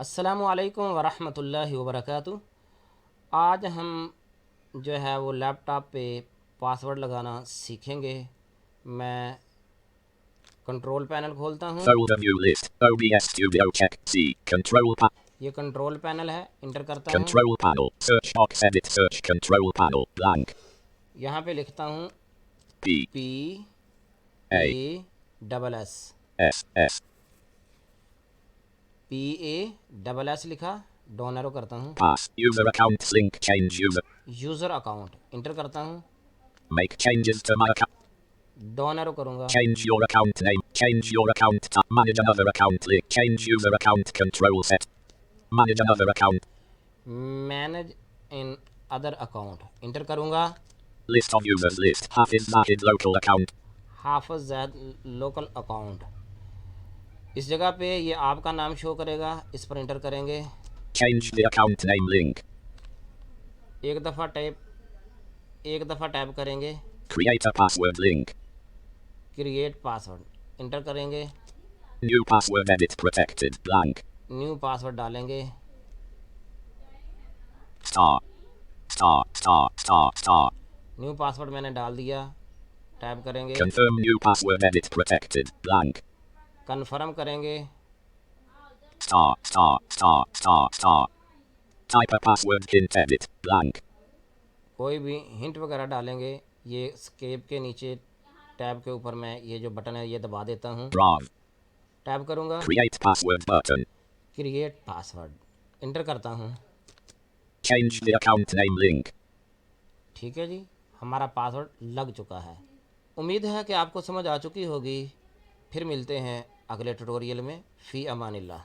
अस्सलामु अलैकुम वरहमतुल्लाहि वबरकातुह। आज हम जो है वो लैपटॉप पे पासवर्ड लगाना सीखेंगे। मैं कंट्रोल पैनल खोलता हूँ। Folder view list. OBS Studio check. C. ये कंट्रोल पैनल है, इंटर करता हूँ। Control panel. Search box edit search control panel. Blank. यहाँ पे लिखता हूँ P. PASS S. S. PASS लिखा, डाउन एरो करता हूँ। Pass. User account link. Change user. User account inter करता हूँ, Make changes to my account. Down arrow करूँगा। Change your account name. Change your account tab. Manage another account link. Change user account control set. Manage another account. Manage in other account inter करूँगा। List of users list. Hafiz Zahid local account. हाफिज़ ज़ैद local account, इस जगह पे ये आपका नाम show करेगा, इस पर इंटर करेंगे। Change the account name link. एक दफ़ा टैप करेंगे। Create a password link. Create password inter करेंगे। New password edit protected. Blank. New password डालेंगे। Star. Star. Star. Star. Star. New password मैंने डाल दिया, टैप करेंगे। Confirm new password edit protected. Blank. Confirm करेंगे। Star. Star. Star. Star. Star. Type a password hint edit. Blank. कोई भी hint वगैरह डालेंगे। ये स्केप के नीचे टैब के ऊपर मैं ये जो बटन है ये दबा देता हूँ, Brav. टैप करूँगा। Create password button. Create password inter करता हूँ। Change the account name link. ठीक है जी, हमारा पासवर्ड लग चुका है। उम्मीद है कि आपको समझ आ चुकी होगी। फिर मिलते हैं अगले ट्यूटोरियल में। फ़ी अमानिल्लाह।